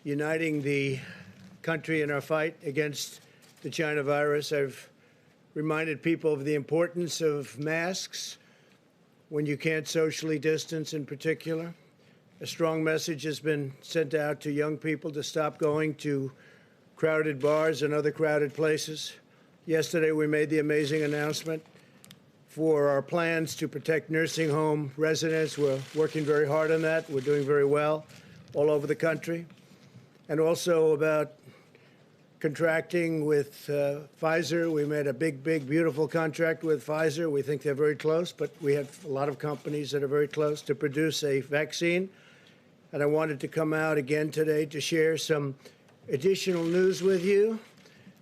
uniting the country in our fight against the China virus. I've reminded people of the importance of masks when you can't socially distance in particular. A strong message has been sent out to young people to stop going to crowded bars and other crowded places. Yesterday, we made the amazing announcement for our plans to protect nursing home residents. We're working very hard on that. We're doing very well all over the country. And also about contracting with Pfizer. We made a big, beautiful contract with Pfizer. We think they're very close, but we have a lot of companies that are very close to produce a vaccine. And I wanted to come out again today to share some additional news with you.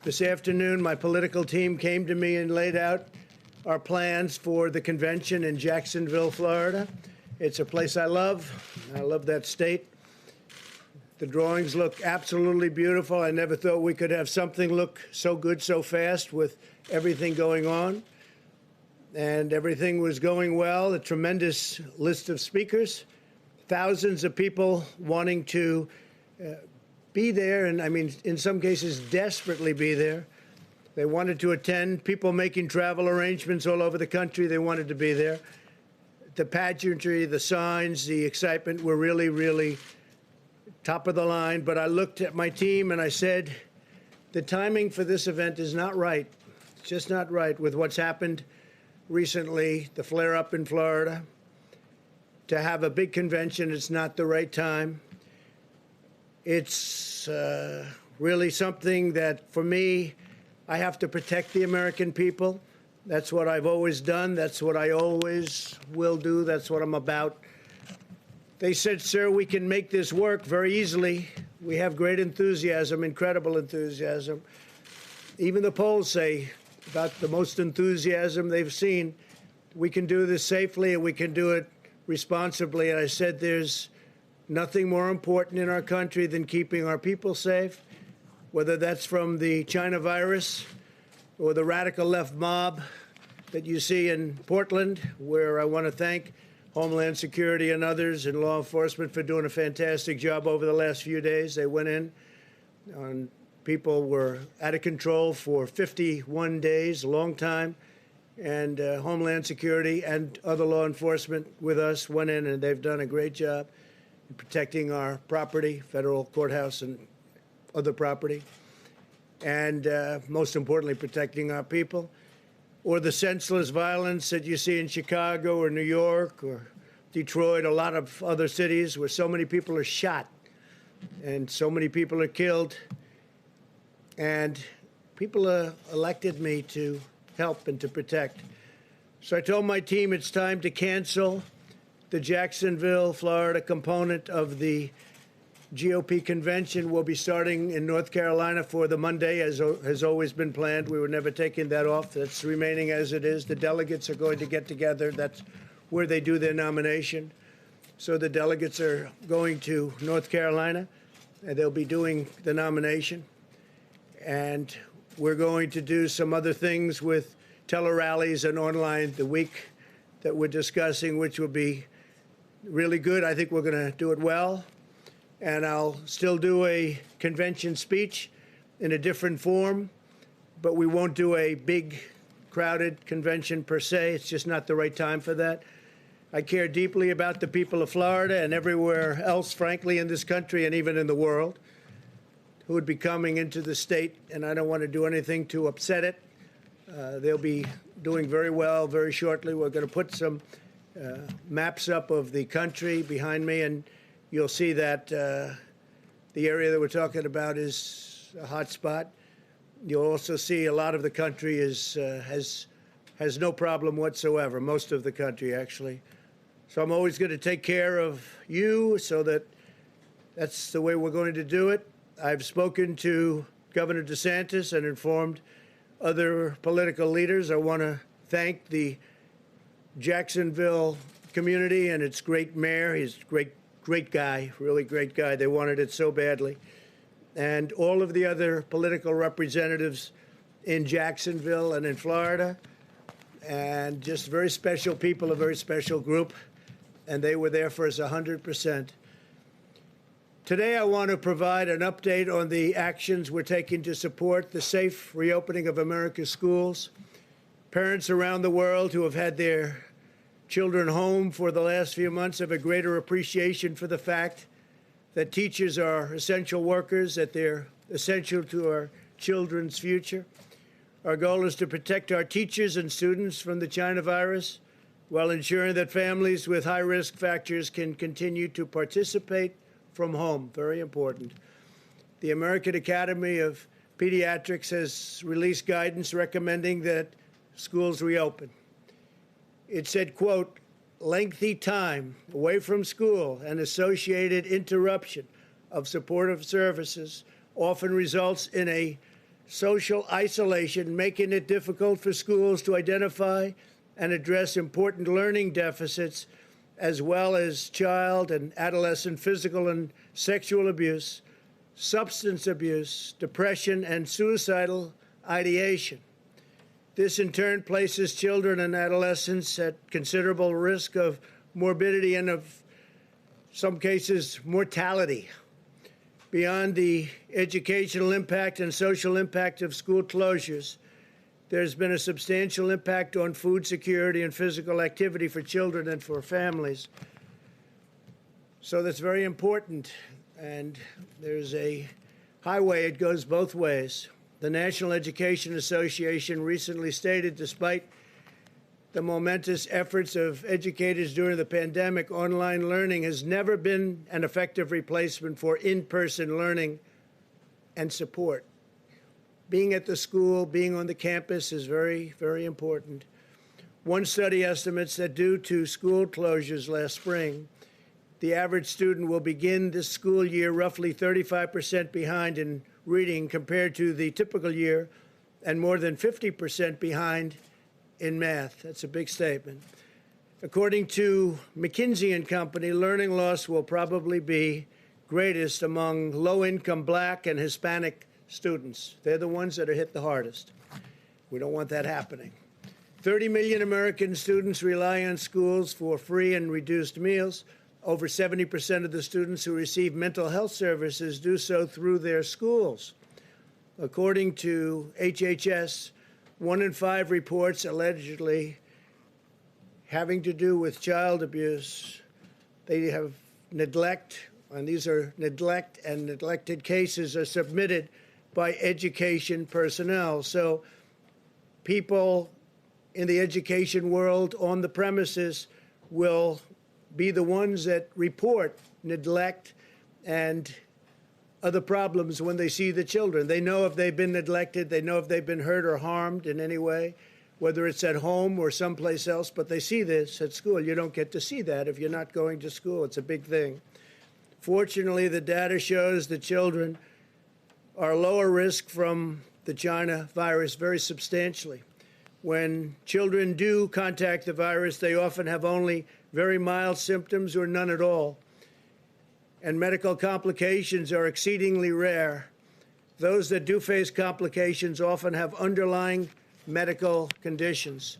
This afternoon, my political team came to me and laid out our plans for the convention in Jacksonville, Florida. It's a place I love. I love that state. The drawings look absolutely beautiful. I never thought we could have something look so good so fast with everything going on. And everything was going well. A tremendous list of speakers, thousands of people wanting to be there, and I mean, in some cases, desperately be there. They wanted to attend, people making travel arrangements all over the country. They wanted to be there. The pageantry, the signs, the excitement were really, really top of the line. But I looked at my team and I said, the timing for this event is not right. It's just not right with what's happened recently, the flare-up in Florida. To have a big convention, it's not the right time. It's really something that, for me, I have to protect the American people. That's what I've always done. That's what I always will do. That's what I'm about. They said, sir, we can make this work very easily. We have great enthusiasm, incredible enthusiasm. Even the polls say about the most enthusiasm they've seen. We can do this safely and we can do it responsibly. And I said, there's nothing more important in our country than keeping our people safe, whether that's from the China virus or the radical left mob that you see in Portland, where I want to thank Homeland Security and others and law enforcement for doing a fantastic job over the last few days. They went in and people were out of control for 51 days, a long time. And Homeland Security and other law enforcement with us went in, and they've done a great job in protecting our property, federal courthouse and other property, and most importantly, protecting our people. Or the senseless violence that you see in Chicago or New York or Detroit, a lot of other cities where so many people are shot and so many people are killed. And people elected me to help and to protect. So I told my team it's time to cancel the Jacksonville, Florida component of the GOP convention. Will be starting in North Carolina for the Monday, as has always been planned. We were never taking that off. That's remaining as it is. The delegates are going to get together. That's where they do their nomination. So the delegates are going to North Carolina, and they'll be doing the nomination. And we're going to do some other things with tele-rallies and online the week that we're discussing, which will be really good. I think we're going to do it well. And I'll still do a convention speech in a different form, but we won't do a big, crowded convention per se. It's just not the right time for that. I care deeply about the people of Florida and everywhere else, frankly, in this country and even in the world, who would be coming into the state, and I don't want to do anything to upset it. They'll be doing very well very shortly. We're going to put some maps up of the country behind me, and you'll see that the area that we're talking about is a hot spot. You'll also see a lot of the country has no problem whatsoever, most of the country, actually. So I'm always going to take care of you, so that's the way we're going to do it. I've spoken to Governor DeSantis and informed other political leaders. I want to thank the Jacksonville community and its great mayor. He's a great guy, really great guy. They wanted it so badly. And all of the other political representatives in Jacksonville and in Florida, and just very special people, a very special group. And they were there for us 100%. Today, I want to provide an update on the actions we're taking to support the safe reopening of America's schools. Parents around the world who have had their children home for the last few months have a greater appreciation for the fact that teachers are essential workers, that they're essential to our children's future. Our goal is to protect our teachers and students from the China virus while ensuring that families with high-risk factors can continue to participate from home. Very important. The American Academy of Pediatrics has released guidance recommending that schools reopen. It said, quote, lengthy time away from school and associated interruption of supportive services often results in a social isolation, making it difficult for schools to identify and address important learning deficits, as well as child and adolescent physical and sexual abuse, substance abuse, depression, and suicidal ideation. This, in turn, places children and adolescents at considerable risk of morbidity and, of some cases, mortality. Beyond the educational impact and social impact of school closures, there's been a substantial impact on food security and physical activity for children and for families. So that's very important. And there's a highway, it goes both ways. The National Education Association recently stated, despite the momentous efforts of educators during the pandemic, online learning has never been an effective replacement for in-person learning and support. Being at the school, being on the campus is very, very important. One study estimates that due to school closures last spring, the average student will begin this school year roughly 35% behind in reading compared to the typical year, and more than 50% behind in math. That's a big statement. According to McKinsey & Company, learning loss will probably be greatest among low-income Black and Hispanic students. They're the ones that are hit the hardest. We don't want that happening. 30 million American students rely on schools for free and reduced meals. Over 70% of the students who receive mental health services do so through their schools. According to HHS, 1 in 5 reports allegedly having to do with child abuse. They have neglect, and these are neglect and neglected cases are submitted by education personnel. So people in the education world on the premises will be the ones that report neglect and other problems when they see the children. They know if they've been neglected, they know if they've been hurt or harmed in any way, whether it's at home or someplace else, but they see this at school. You don't get to see that if you're not going to school. It's a big thing. Fortunately, the data shows that children are lower risk from the China virus very substantially. When children do contact the virus, they often have only very mild symptoms or none at all. And medical complications are exceedingly rare. Those that do face complications often have underlying medical conditions.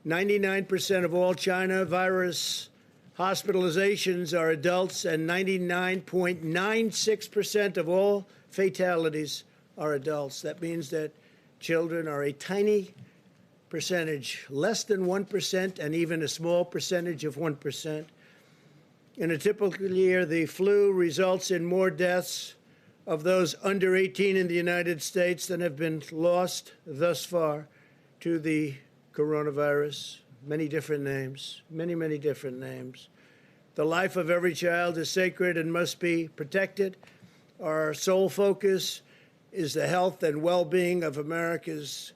99% of all China virus hospitalizations are adults, and 99.96% of all fatalities are adults. That means that children are a tiny percentage, less than 1%, and even a small percentage of 1%. In a typical year, the flu results in more deaths of those under 18 in the United States than have been lost thus far to the coronavirus. Many different names, many, many different names. The life of every child is sacred and must be protected. Our sole focus is the health and well-being of America's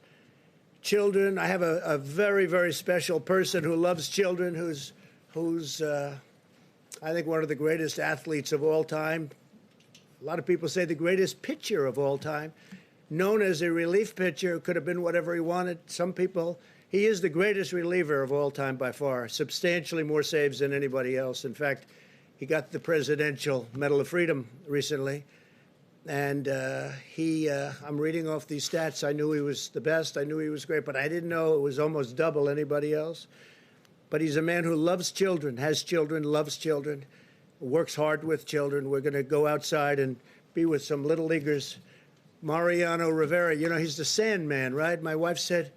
children. I have a very, very special person who loves children, who's I think one of the greatest athletes of all time. A lot of people say the greatest pitcher of all time, known as a relief pitcher, could have been whatever he wanted. Some people, he is the greatest reliever of all time by far, substantially more saves than anybody else. In fact, he got the Presidential Medal of Freedom recently. And I'm reading off these stats. I knew he was the best. I knew he was great, but I didn't know it was almost double anybody else. But he's a man who loves children, has children, loves children. works hard with children. We're going to go outside and be with some little leaguers. Mariano Rivera, you know, he's the Sandman, right? My wife said,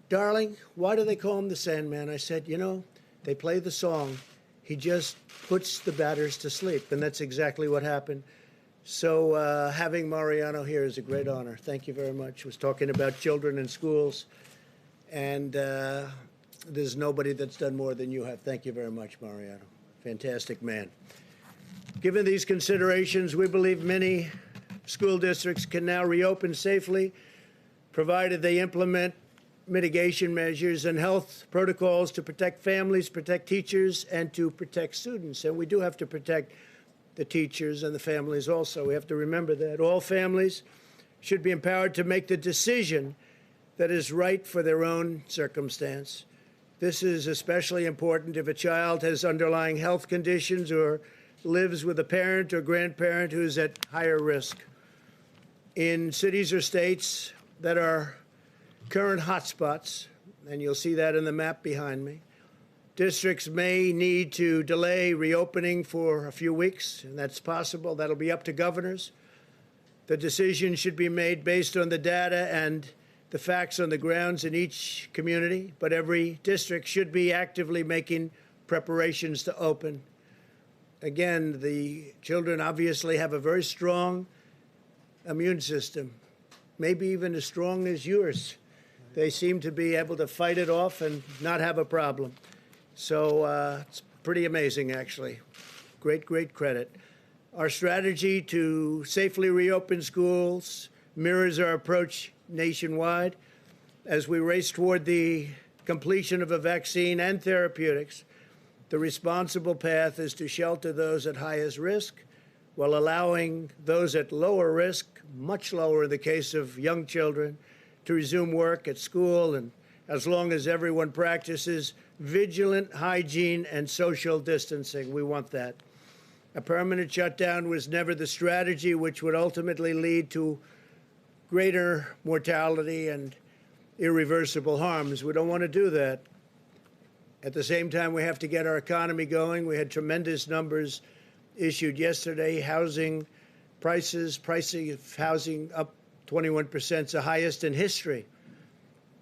darling, why do they call him the Sandman? I said, you know, they play the song. He just puts the batters to sleep, and that's exactly what happened. So having Mariano here is a great honor. Thank you very much. I was talking about children in schools, and there's nobody that's done more than you have. Thank you very much, Mariano. Fantastic man. Given these considerations, we believe many school districts can now reopen safely, provided they implement mitigation measures and health protocols to protect families, protect teachers, and to protect students. And we do have to protect the teachers and the families also. We have to remember that all families should be empowered to make the decision that is right for their own circumstance. This is especially important if a child has underlying health conditions or lives with a parent or grandparent who's at higher risk. In cities or states that are current hotspots, and you'll see that in the map behind me, districts may need to delay reopening for a few weeks, and that's possible. That'll be up to governors. The decision should be made based on the data and the facts on the grounds in each community, but every district should be actively making preparations to open. Again, the children obviously have a very strong immune system, maybe even as strong as yours. They seem to be able to fight it off and not have a problem. So it's pretty amazing, actually. Great, great credit. Our strategy to safely reopen schools mirrors our approach nationwide as we race toward the completion of a vaccine and therapeutics. The responsible path is to shelter those at highest risk while allowing those at lower risk, much lower in the case of young children, to resume work at school, and as long as everyone practices vigilant hygiene and social distancing. We want that. A permanent shutdown was never the strategy, which would ultimately lead to greater mortality and irreversible harms. We don't want to do that. At the same time, we have to get our economy going. We had tremendous numbers issued yesterday. Housing prices, pricing of housing up 21%. It's the highest in history.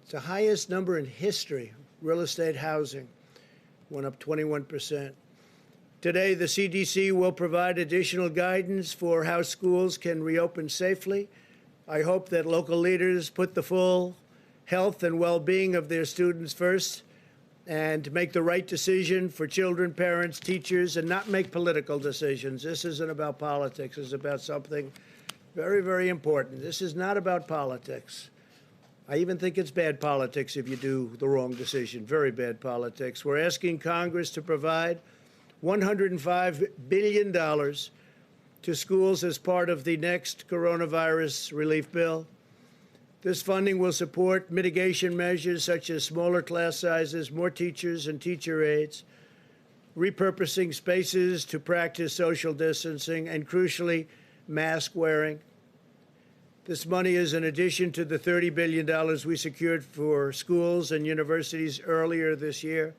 It's the highest number in history. Real estate housing went up 21%. Today, the CDC will provide additional guidance for how schools can reopen safely. I hope that local leaders put the full health and well-being of their students first and make the right decision for children, parents, teachers, and not make political decisions. This isn't about politics. It's about something very, very important. This is not about politics. I even think it's bad politics if you do the wrong decision, very bad politics. We're asking Congress to provide $105 billion to schools as part of the next coronavirus relief bill. This funding will support mitigation measures such as smaller class sizes, more teachers and teacher aides, repurposing spaces to practice social distancing, and crucially, mask wearing. This money is in addition to the $30 billion we secured for schools and universities earlier this year.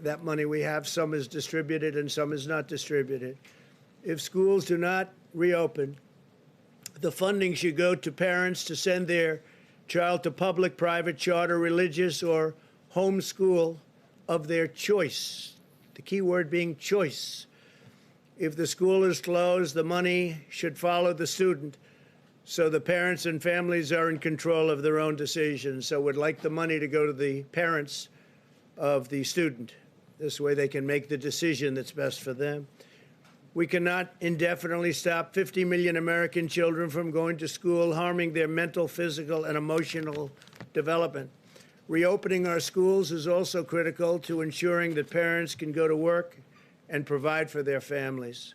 That money we have, some is distributed and some is not distributed. If schools do not reopen, the funding should go to parents to send their child to public, private, charter, religious, or home school of their choice. The key word being choice. If the school is closed, the money should follow the student, so the parents and families are in control of their own decisions. So we'd like the money to go to the parents of the student. This way they can make the decision that's best for them. We cannot indefinitely stop 50 million American children from going to school, harming their mental, physical, and emotional development. Reopening our schools is also critical to ensuring that parents can go to work and provide for their families.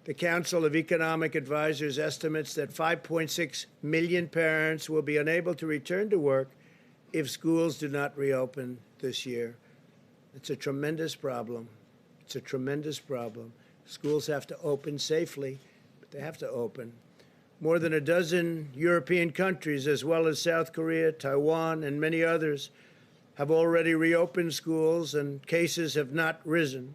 The Council of Economic Advisors estimates that 5.6 million parents will be unable to return to work if schools do not reopen this year. It's a tremendous problem. It's a tremendous problem. Schools have to open safely, but they have to open. More than a dozen European countries, as well as South Korea, Taiwan, and many others, have already reopened schools, and cases have not risen.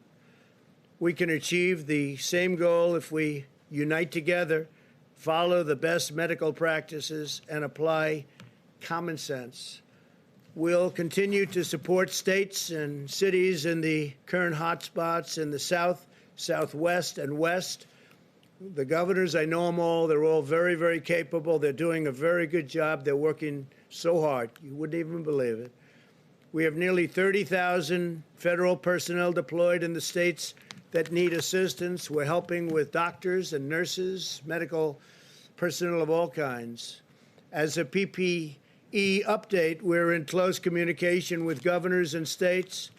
We can achieve the same goal if we unite together, follow the best medical practices, and apply common sense. We'll continue to support states and cities in the current hotspots in the South, Southwest, and West. The governors, I know them all. They're all very, very capable. They're doing a very good job. They're working so hard. You wouldn't even believe it. We have nearly 30,000 federal personnel deployed in the states that need assistance. We're helping with doctors and nurses, medical personnel of all kinds. As a PPE update, we're in close communication with governors and states.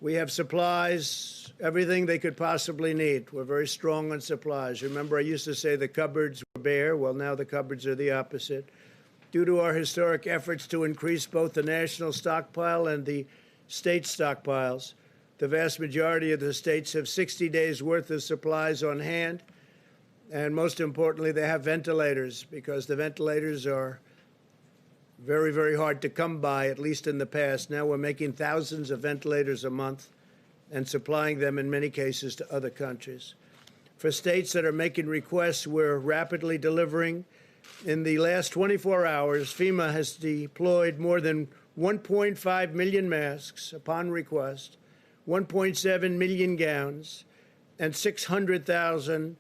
We have supplies, everything they could possibly need. We're very strong on supplies. Remember, I used to say the cupboards were bare. Well, now the cupboards are the opposite. Due to our historic efforts to increase both the national stockpile and the state stockpiles, the vast majority of the states have 60 days' worth of supplies on hand. And most importantly, they have ventilators, because the ventilators are very, very hard to come by, at least in the past. Now we're making thousands of ventilators a month and supplying them in many cases to other countries. For states that are making requests, we're rapidly delivering. In the last 24 hours, FEMA has deployed more than 1.5 million masks upon request, 1.7 million gowns, and 600,000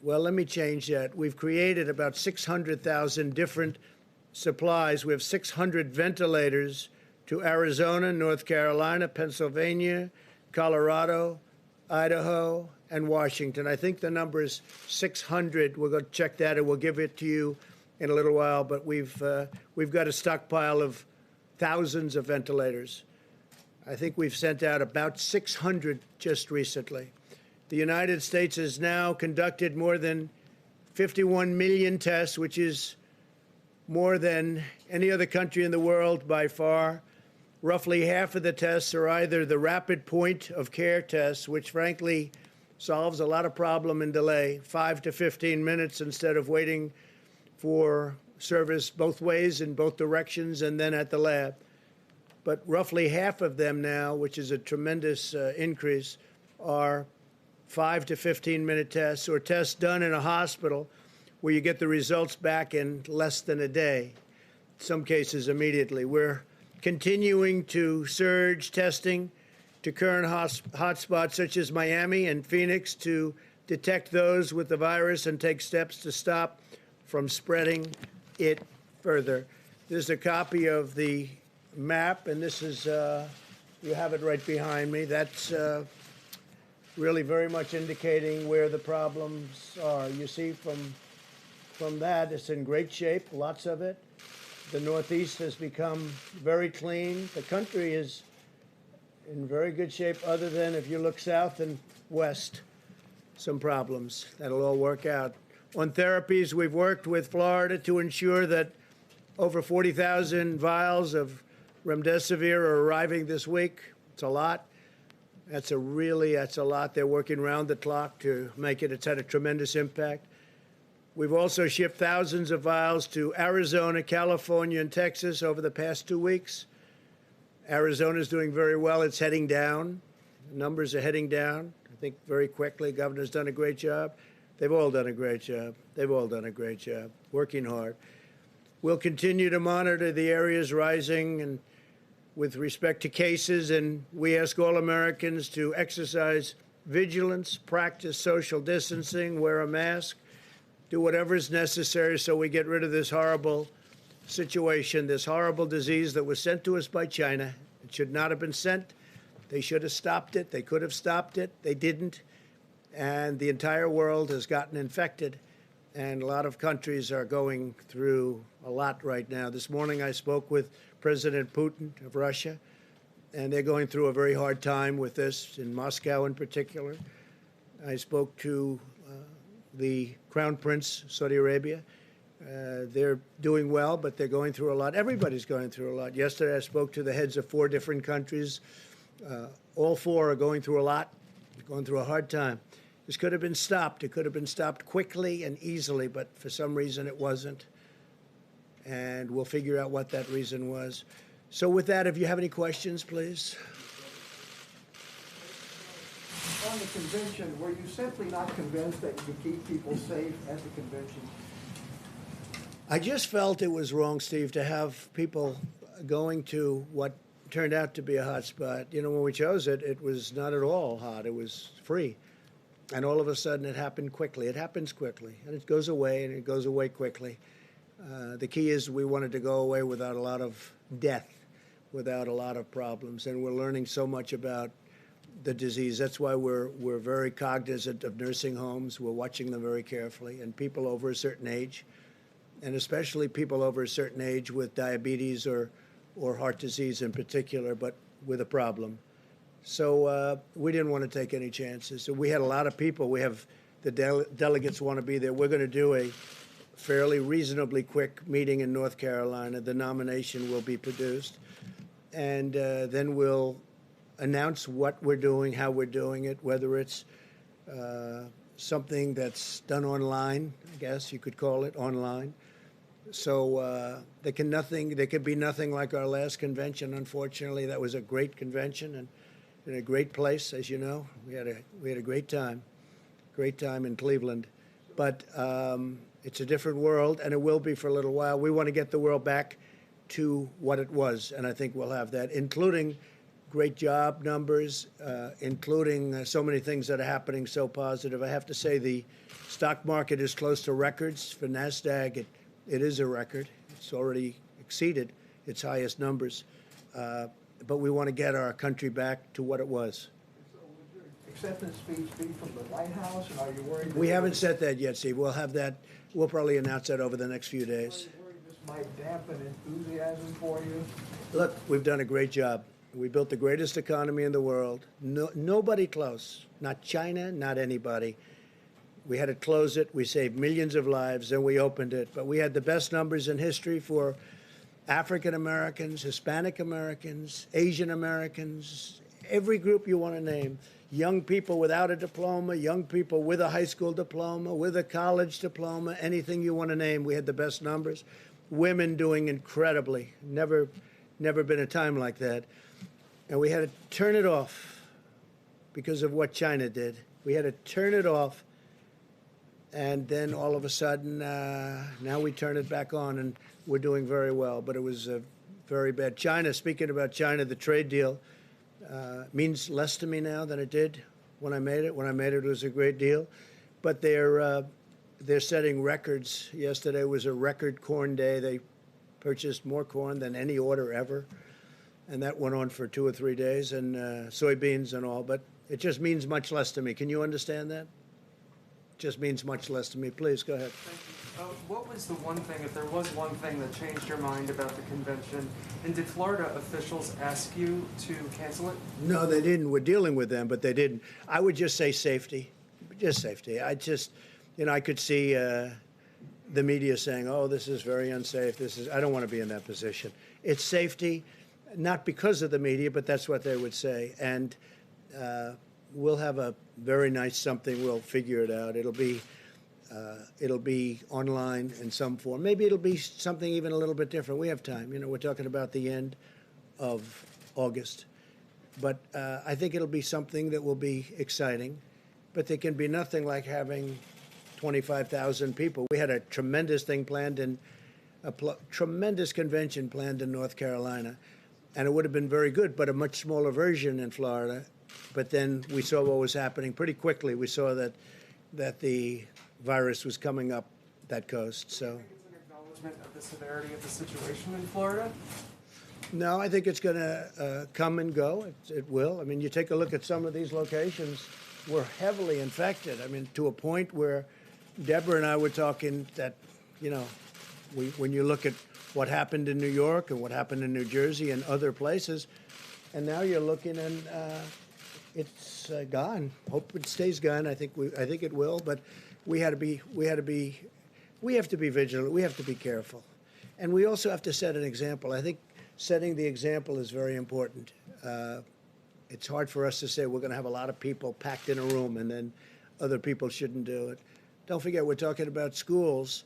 well, let me change that. We've created about 600,000 different supplies. We have 600 ventilators to Arizona, North Carolina, Pennsylvania, Colorado, Idaho, and Washington. I think the number is 600. We're going to check that, and we'll give it to you in a little while. But we've got a stockpile of thousands of ventilators. I think we've sent out about 600 just recently. The United States has now conducted more than 51 million tests, which is more than any other country in the world by far. Roughly half of the tests are either the rapid point of care tests, which frankly solves a lot of problem and delay, 5 to 15 minutes instead of waiting for service both ways in both directions and then at the lab. But roughly half of them now, which is a tremendous increase, are 5 to 15-minute tests, or tests done in a hospital where you get the results back in less than a day, in some cases immediately. We're continuing to surge testing to current hotspots such as Miami and Phoenix to detect those with the virus and take steps to stop from spreading it further. There's a copy of the map, and this is, you have it right behind me. That's really very much indicating where the problems are. You see from that, it's in great shape, lots of it. The Northeast has become very clean. The country is in very good shape, other than if you look south and west, some problems. That'll all work out. On therapies, we've worked with Florida to ensure that over 40,000 vials of remdesivir are arriving this week. It's a lot. That's a lot. They're working round the clock to make it. It's had a tremendous impact. We've also shipped thousands of vials to Arizona, California, and Texas over the past 2 weeks. Arizona's doing very well. It's heading down. The numbers are heading down, I think, very quickly. Governor's done a great job. They've all done a great job. They've all done a great job, working hard. We'll continue to monitor the areas rising and with respect to cases, and we ask all Americans to exercise vigilance, practice social distancing, wear a mask, do whatever is necessary so we get rid of this horrible situation, this horrible disease that was sent to us by China. It should not have been sent. They should have stopped it. They could have stopped it. They didn't. And the entire world has gotten infected. And a lot of countries are going through a lot right now. This morning I spoke with President Putin of Russia, and they're going through a very hard time with this, in Moscow in particular. I spoke to the Crown Prince, Saudi Arabia. They're doing well, but they're going through a lot. Everybody's going through a lot. Yesterday I spoke to the heads of 4 different countries. All 4 are going through a lot, going through a hard time. This could have been stopped. It could have been stopped quickly and easily, but for some reason it wasn't. And we'll figure out what that reason was. So with that, if you have any questions, please. on the convention, were you simply not convinced that you could keep people safe at the convention? I just felt it was wrong, Steve, to have people going to what turned out to be a hot spot. You know, when we chose it, it was not at all hot. It was free. And all of a sudden, it happened quickly. It happens quickly, and it goes away, and it goes away quickly. The key is we wanted to go away without a lot of death, without a lot of problems, and we're learning so much about the disease. That's why we're very cognizant of nursing homes. We're watching them very carefully, and people over a certain age, and especially people over a certain age with diabetes or heart disease in particular, but with a problem. So we didn't want to take any chances. So we had a lot of people. We have the delegates want to be there. We're going to do a fairly reasonably quick meeting in North Carolina. The nomination will be produced, and then we'll announce what we're doing, how we're doing it, whether it's something that's done online, I guess you could call it online. So there could be nothing like our last convention. Unfortunately, that was a great convention and in a great place, as you know. We had a great time in Cleveland, but it's a different world, and it will be for a little while. We want to get the world back to what it was, and I think we'll have that, including great job numbers, including so many things that are happening so positive. I have to say the stock market is close to records. For NASDAQ, it is a record. It's already exceeded its highest numbers. But we want to get our country back to what it was. So would your acceptance speech be from the White House, and are you worried? We haven't said that yet, Steve. We'll have that. We'll probably announce that over the next few days. Are you worried this might dampen enthusiasm for you? Look, we've done a great job. We built the greatest economy in the world. Nobody close. Not China, not anybody. We had to close it. We saved millions of lives, and we opened it. But we had the best numbers in history for African Americans, Hispanic Americans, Asian Americans, every group you want to name. Young people without a diploma, young people with a high school diploma, with a college diploma, anything you want to name. We had the best numbers. Women doing incredibly. Never been a time like that. And we had to turn it off because of what China did. We had to turn it off. And then all of a sudden, now we turn it back on, and we're doing very well. But it was very bad. China, speaking about China, the trade deal means less to me now than it did when I made it. When I made it, it was a great deal. But they're setting records. Yesterday was a record corn day. They purchased more corn than any order ever. And that went on for 2 or 3 days, and soybeans and all. But it just means much less to me. Can you understand that? Just means much less to me. Please, go ahead. Thank you. What was the one thing, if there was one thing that changed your mind about the convention, and did Florida officials ask you to cancel it? No, they didn't. We're dealing with them, but they didn't. I would just say safety. Just safety. I could see the media saying, oh, this is very unsafe. I don't want to be in that position. It's safety, not because of the media, but that's what they would say. And we'll have a very nice something. We'll figure it out. It'll be online in some form. Maybe it'll be something even a little bit different. We have time. You know, we're talking about the end of August. But I think it'll be something that will be exciting. But there can be nothing like having 25,000 people. We had a tremendous thing planned tremendous convention planned in North Carolina. And it would have been very good, but a much smaller version in Florida. But then we saw what was happening pretty quickly. We saw that the virus was coming up that coast. So, do you think it's an acknowledgement of the severity of the situation in Florida? No, I think it's going to come and go. It will. I mean, you take a look at some of these locations. We're heavily infected. I mean, to a point where Deborah and I were talking that, you know, when you look at what happened in New York and what happened in New Jersey and other places, and now you're looking and it's gone. Hope it stays gone. I think it will. But we have to be vigilant. We have to be careful, and we also have to set an example. I think setting the example is very important. It's hard for us to say we're going to have a lot of people packed in a room and then other people shouldn't do it. Don't forget, we're talking about schools,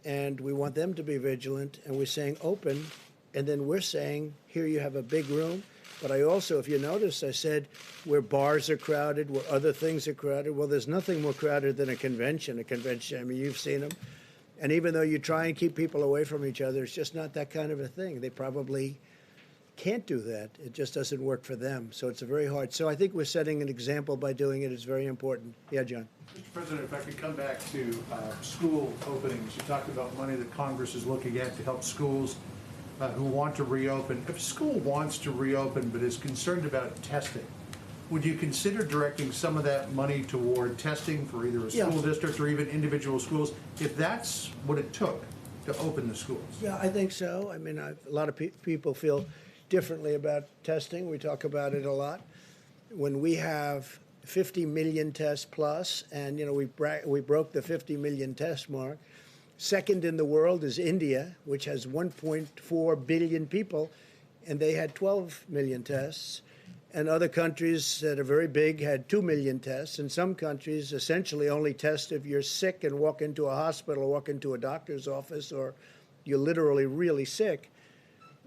and we want them to be vigilant, and we're saying open, And then we're saying, here you have a big room. But I also, if you notice, I said where bars are crowded, where other things are crowded. Well, there's nothing more crowded than a convention. A convention, I mean, you've seen them. And even though you try and keep people away from each other, it's just not that kind of a thing. They probably can't do that. It just doesn't work for them. So it's a very hard. So I think we're setting an example by doing it. It's very important. Yeah, John. Mr. President, if I could come back to school openings. You talked about money that Congress is looking at to help schools who want to reopen. If a school wants to reopen but is concerned about testing, would you consider directing some of that money toward testing for either a school district or even individual schools, if that's what it took to open the schools? Yeah, I think so. I mean, a lot of people feel differently about testing. We talk about it a lot. When we have 50 million tests plus, and we broke the 50 million test mark. Second in the world is India, which has 1.4 billion people, and they had 12 million tests. And other countries that are very big had 2 million tests. And some countries essentially only test if you're sick and walk into a hospital or walk into a doctor's office, or you're literally really sick.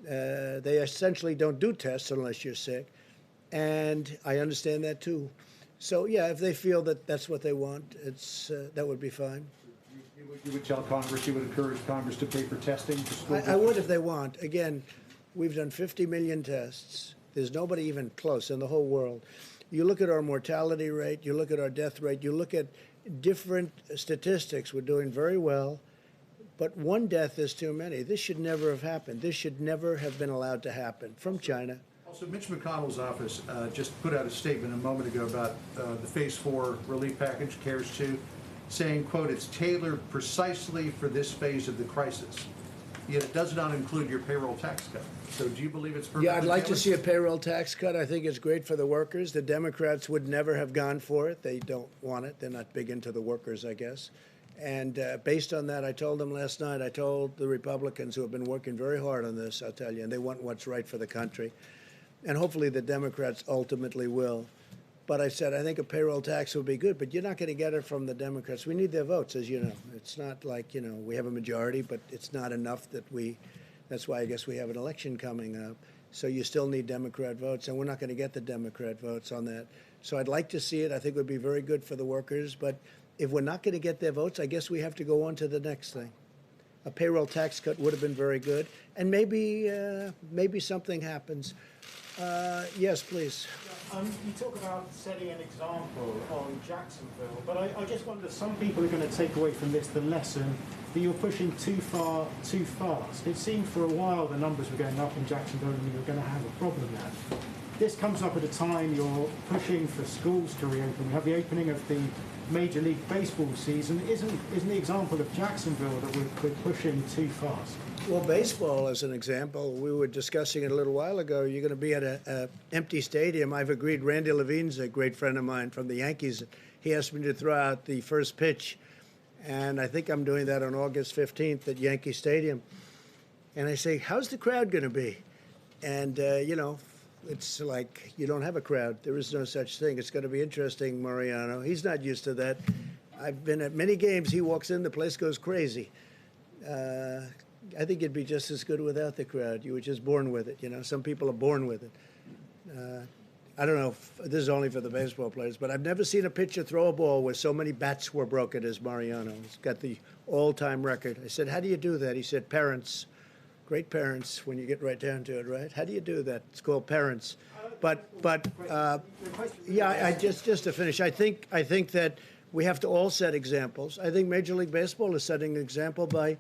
They essentially don't do tests unless you're sick. And I understand that too. So, yeah, if they feel that that's what they want, that would be fine. You would tell Congress, you would encourage Congress to pay for testing for schools? I would if they want. Again, we've done 50 million tests. There's nobody even close in the whole world. You look at our mortality rate, you look at our death rate, you look at different statistics. We're doing very well. But one death is too many. This should never have happened. This should never have been allowed to happen from China. Also, Mitch McConnell's office just put out a statement a moment ago about the Phase 4 relief package, CARES 2, saying, quote, it's tailored precisely for this phase of the crisis. Yet it does not include your payroll tax cut. So do you believe it's perfectly Yeah, I'd like to tailored? see a payroll tax cut. I think it's great for the workers. The Democrats would never have gone for it. They don't want it. They're not big into the workers, I guess. And based on that, I told them last night, I told the Republicans who have been working very hard on this, I'll tell you, and they want what's right for the country. And hopefully the Democrats ultimately will. But I said, I think a payroll tax would be good, but you're not going to get it from the Democrats. We need their votes, as you know. It's not like, we have a majority, but it's not enough that's why I guess we have an election coming up. So you still need Democrat votes, and we're not going to get the Democrat votes on that. So I'd like to see it. I think it would be very good for the workers. But if we're not going to get their votes, I guess we have to go on to the next thing. A payroll tax cut would have been very good. And maybe something happens. Yes, please. You talk about setting an example on Jacksonville, but I just wonder, some people are going to take away from this the lesson that you're pushing too far, too fast. It seemed for a while the numbers were going up in Jacksonville and you were going to have a problem there. This comes up at a time you're pushing for schools to reopen. We have the opening of the Major League Baseball season. Isn't the example of Jacksonville that we're pushing too fast? Well, baseball, as an example, we were discussing it a little while ago. You're going to be at an empty stadium. I've agreed. Randy Levine's a great friend of mine from the Yankees. He asked me to throw out the first pitch, and I think I'm doing that on August 15th at Yankee Stadium. And I say, how's the crowd going to be? And, it's like you don't have a crowd. There is no such thing. It's going to be interesting, Mariano. He's not used to that. I've been at many games. He walks in, the place goes crazy. I think it'd be just as good without the crowd. You were just born with it. Some people are born with it. I don't know if this is only for the baseball players, but I've never seen a pitcher throw a ball where so many bats were broken as Mariano. He's got the all-time record. I said, how do you do that? He said, parents. Great parents, when you get right down to it, right? How do you do that? It's called parents. But yeah, just to finish, I think that we have to all set examples. I think Major League Baseball is setting an example by,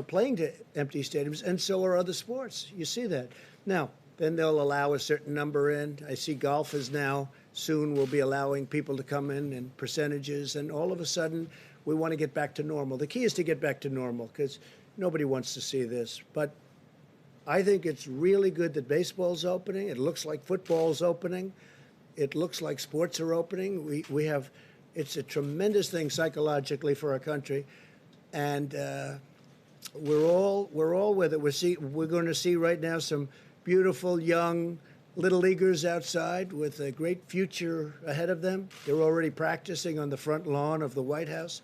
playing to empty stadiums, and so are other sports. You see that. Now, then they'll allow a certain number in. I see golf is now soon will be allowing people to come in percentages, and all of a sudden we want to get back to normal. The key is to get back to normal because nobody wants to see this. But I think it's really good that baseball's opening. It looks like football's opening. It looks like sports are opening. We have, it's a tremendous thing psychologically for our country. And we're all with it. We're going to see right now some beautiful young little leaguers outside with a great future ahead of them. They're already practicing on the front lawn of the White House.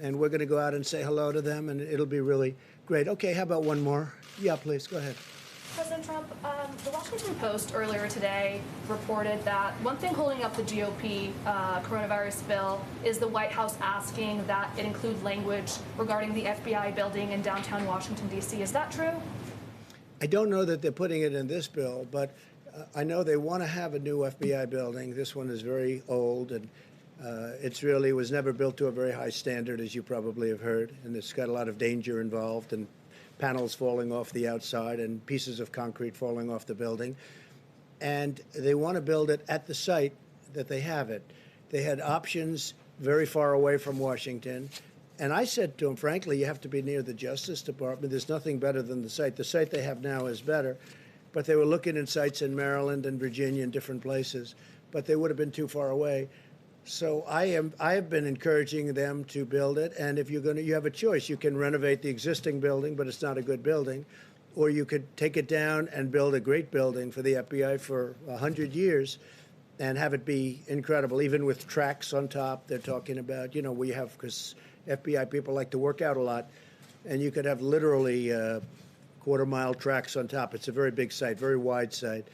and we're going to go out and say hello to them, and it'll be really great. Okay, how about one more? Yeah, please, go ahead. President Trump, the Washington Post earlier today reported that one thing holding up the GOP coronavirus bill is the White House asking that it include language regarding the FBI building in downtown Washington, D.C. Is that true? I don't know that they're putting it in this bill, but I know they want to have a new FBI building. This one is very old, and it's really was never built to a very high standard, as you probably have heard, and it's got a lot of danger involved, and panels falling off the outside and pieces of concrete falling off the building. And they want to build it at the site that they have it. They had options very far away from Washington. And I said to them, frankly, you have to be near the Justice Department. There's nothing better than the site. The site they have now is better. But they were looking at sites in Maryland and Virginia and different places. But they would have been too far away. So I have been encouraging them to build it, and if you have a choice. You can renovate the existing building, but it's not a good building, or you could take it down and build a great building for the FBI for 100 years and have it be incredible, even with tracks on top. They're talking about, we have, because FBI people like to work out a lot, and you could have literally quarter-mile tracks on top. It's a very big site, very wide site.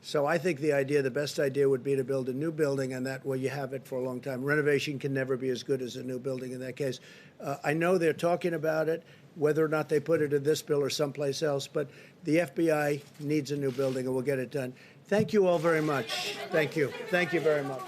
So I think the best idea would be to build a new building, and that way you have it for a long time. Renovation can never be as good as a new building in that case. I know they're talking about it, whether or not they put it in this bill or someplace else, but the FBI needs a new building, and we'll get it done. Thank you all very much. Thank you. Thank you very much.